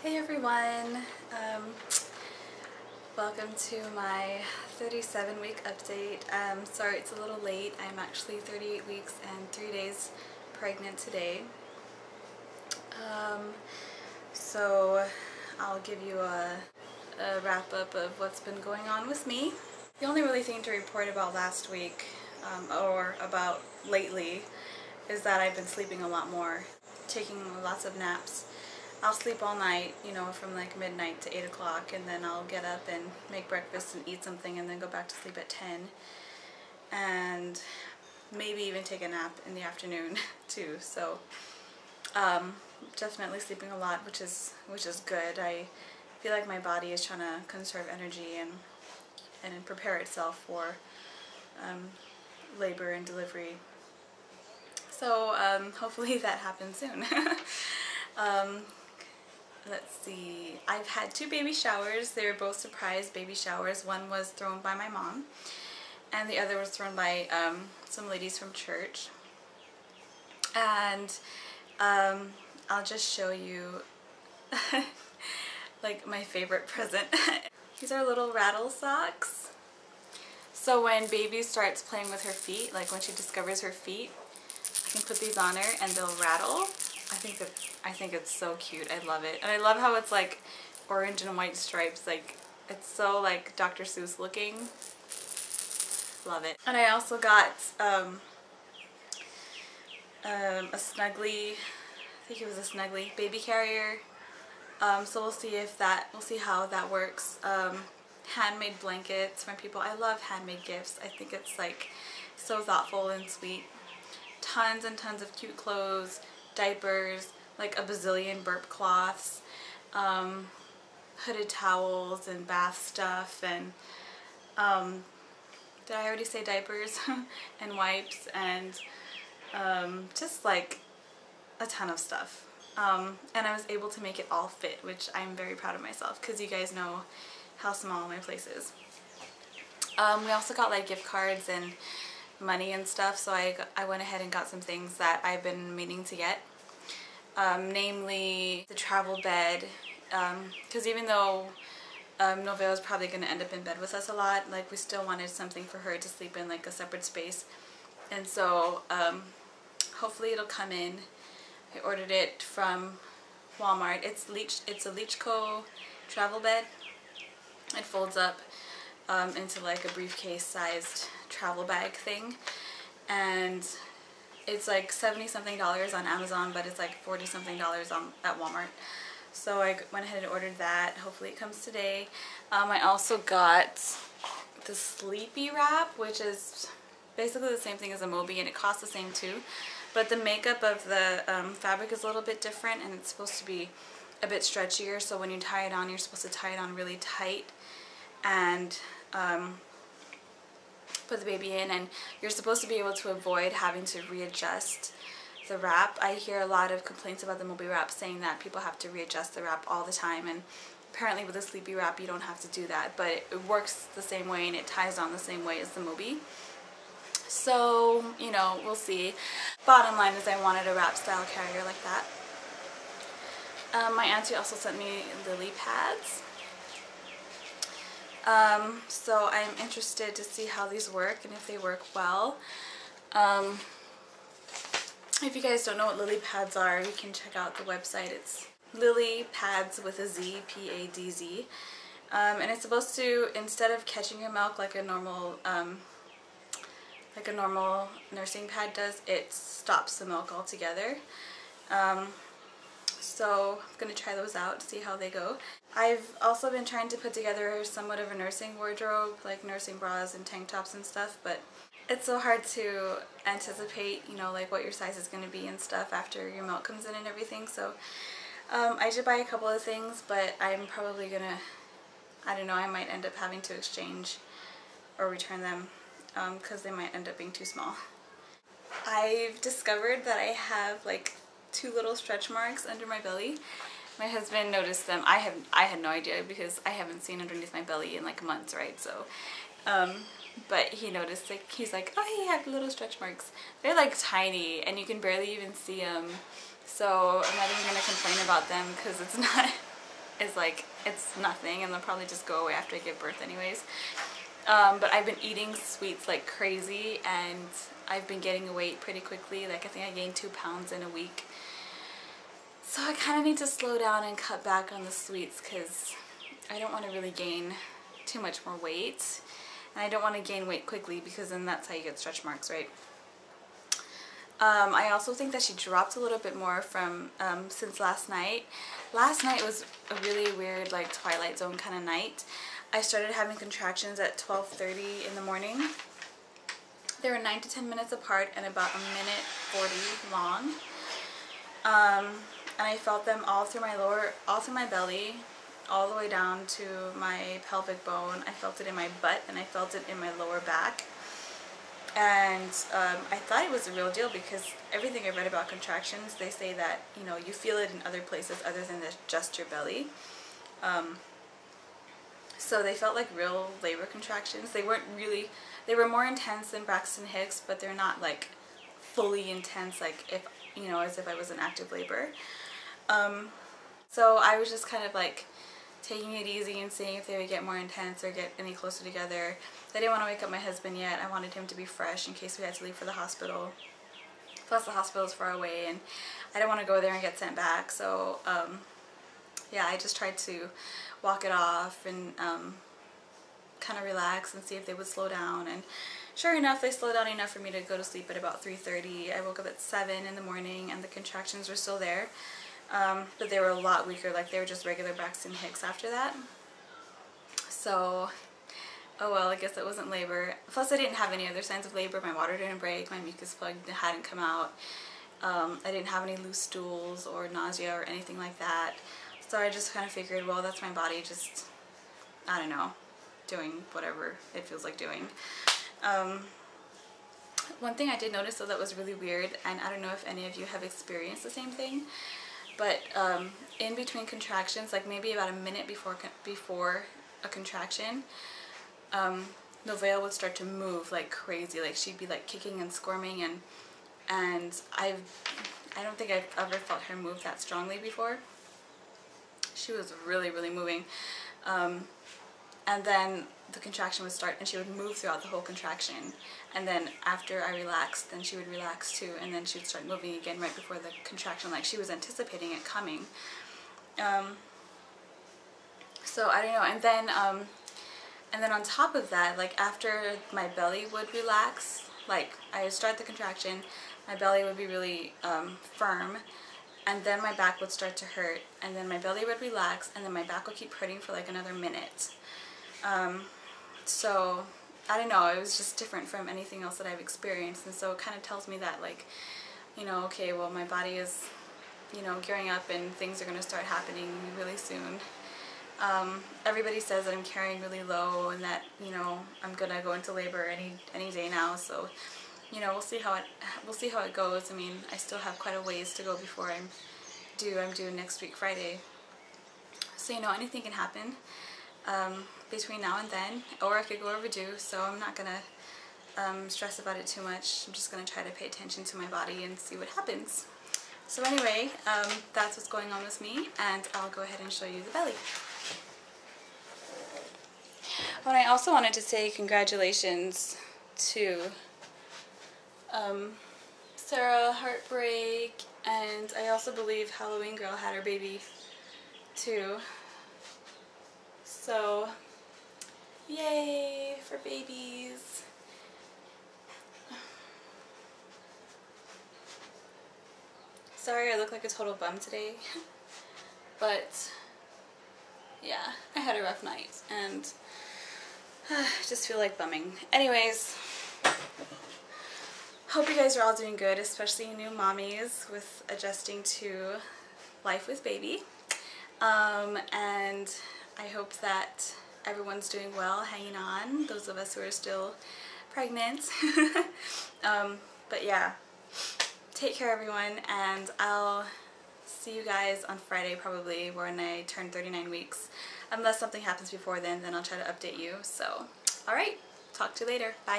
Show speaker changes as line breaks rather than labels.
Hey everyone, welcome to my 37-week update. Sorry it's a little late. I'm actually 38 weeks and 3 days pregnant today. So I'll give you a wrap up of what's been going on with me. The only really thing to report about last week, or about lately, is that I've been sleeping a lot more, taking lots of naps. I'll sleep all night, you know, from like midnight to 8 o'clock, and then I'll get up and make breakfast and eat something and then go back to sleep at 10, and maybe even take a nap in the afternoon too. So definitely sleeping a lot, which is good. I feel like my body is trying to conserve energy and prepare itself for labor and delivery. So hopefully that happens soon. Let's see, I've had 2 baby showers. They were both surprise baby showers. One was thrown by my mom and the other was thrown by some ladies from church. And I'll just show you like my favorite present. These are little rattle socks. So when baby starts playing with her feet, like when she discovers her feet, I can put these on her and they'll rattle. I think it's so cute. I love it. And I love how it's like orange and white stripes. Like, it's so like Dr. Seuss looking. Love it. And I also got a Snuggly, I think it was a Snuggly baby carrier. So we'll see how that works. Handmade blankets from people. I love handmade gifts. I think it's like so thoughtful and sweet. Tons and tons of cute clothes, diapers, like a bazillion burp cloths, hooded towels and bath stuff, and did I already say diapers? And wipes, and just like a ton of stuff. And I was able to make it all fit, which I'm very proud of myself because you guys know how small my place is. We also got like gift cards and money and stuff, so I went ahead and got some things that I've been meaning to get. Namely the travel bed, because even though Nōweo is probably going to end up in bed with us a lot, like we still wanted something for her to sleep in, like a separate space. And so hopefully it'll come in. I ordered it from Walmart. It's a Leechco travel bed. It folds up into like a briefcase sized travel bag thing, and it's like $70-something on Amazon, but it's like $40-something at Walmart. So I went ahead and ordered that. Hopefully it comes today. I also got the Sleepy Wrap, which is basically the same thing as a Moby, and it costs the same too, but the makeup of the fabric is a little bit different, and it's supposed to be a bit stretchier, so when you tie it on, you're supposed to tie it on really tight and put the baby in, and you're supposed to be able to avoid having to readjust the wrap. I hear a lot of complaints about the Moby wrap saying that people have to readjust the wrap all the time, and apparently with the Sleepy Wrap you don't have to do that, but it works the same way and it ties on the same way as the Moby. So, you know, we'll see. Bottom line is I wanted a wrap style carrier like that. My auntie also sent me lily pads. So I'm interested to see how these work and if they work well. If you guys don't know what lily pads are, you can check out the website. It's Lily Pads with a Z, P-A-D-Z. And it's supposed to, instead of catching your milk like a normal nursing pad does, it stops the milk altogether. So I'm going to try those out, see how they go. I've also been trying to put together somewhat of a nursing wardrobe, like nursing bras and tank tops and stuff, but it's so hard to anticipate, you know, like what your size is going to be and stuff after your milk comes in and everything. So I did buy a couple of things, but I'm probably going to, I don't know, I might end up having to exchange or return them because they might end up being too small. I've discovered that I have like 2 little stretch marks under my belly. My husband noticed them. I had no idea because I haven't seen underneath my belly in like months, right? So, but he noticed, like, he's like, oh, you have little stretch marks. They're like tiny and you can barely even see them. So I'm not even gonna complain about them because it's not is like, it's nothing, and they'll probably just go away after I give birth anyways. But I've been eating sweets like crazy, and I've been getting weight pretty quickly. Like I think I gained 2 pounds in a week. So I kind of need to slow down and cut back on the sweets because I don't want to really gain too much more weight. And I don't want to gain weight quickly because then that's how you get stretch marks, right? I also think that she dropped a little bit more from since last night. Last night was a really weird, like, Twilight Zone kind of night. I started having contractions at 12:30 in the morning. They were 9 to 10 minutes apart and about 1:40 long. And I felt them all through my belly, all the way down to my pelvic bone. I felt it in my butt, and I felt it in my lower back. And I thought it was the real deal because everything I read about contractions, they say that, you know, you feel it in other places other than just your belly. So they felt like real labor contractions. They weren't really, they were more intense than Braxton Hicks, but they're not like fully intense, like if, you know, as if I was in active labor. So I was just kind of like taking it easy and seeing if they would get more intense or get any closer together. I didn't want to wake up my husband yet. I wanted him to be fresh in case we had to leave for the hospital. Plus the hospital's far away and I didn't want to go there and get sent back. So yeah, I just tried to walk it off and kind of relax and see if they would slow down. And sure enough, they slowed down enough for me to go to sleep at about 3:30. I woke up at 7 in the morning and the contractions were still there. But they were a lot weaker, like they were just regular Braxton Hicks after that. So, oh well, I guess it wasn't labor. Plus I didn't have any other signs of labor. My water didn't break, my mucus plug hadn't come out. I didn't have any loose stools or nausea or anything like that. So I just kind of figured, well, that's my body just, I don't know, doing whatever it feels like doing. One thing I did notice though that was really weird, and I don't know if any of you have experienced the same thing, but in between contractions, like maybe about a minute before a contraction, Nōweo would start to move like crazy. Like she'd be like kicking and squirming, and I don't think I've ever felt her move that strongly before. She was really, really moving. And then the contraction would start and she would move throughout the whole contraction. And then after I relaxed, then she would relax too, and then she would start moving again right before the contraction, like she was anticipating it coming. So I don't know. And then on top of that, like after my belly would relax, like I would start the contraction, my belly would be really firm, and then my back would start to hurt, and then my belly would relax, and then my back would keep hurting for like another minute. So I don't know, it was just different from anything else that I've experienced, and so it kind of tells me that, like, you know, okay, well, my body is, you know, gearing up and things are going to start happening really soon. Everybody says that I'm carrying really low and that, you know, I'm going to go into labor any day now, so, you know, we'll see how it goes. I mean, I still have quite a ways to go before I'm due next week Friday. So, you know, anything can happen between now and then, or I could go overdue, so I'm not going to stress about it too much. I'm just going to try to pay attention to my body and see what happens. So anyway, that's what's going on with me, and I'll go ahead and show you the belly. Well, I also wanted to say congratulations to Saraheartbreak, and I also believe Halloweengirl had her baby too. So, yay for babies. Sorry I look like a total bum today, but yeah, I had a rough night and I just feel like bumming. Anyways, hope you guys are all doing good, especially new mommies with adjusting to life with baby. And I hope that everyone's doing well, hanging on, those of us who are still pregnant. But yeah, take care everyone, and I'll see you guys on Friday probably when I turn 39 weeks. Unless something happens before then I'll try to update you. So, alright, talk to you later. Bye.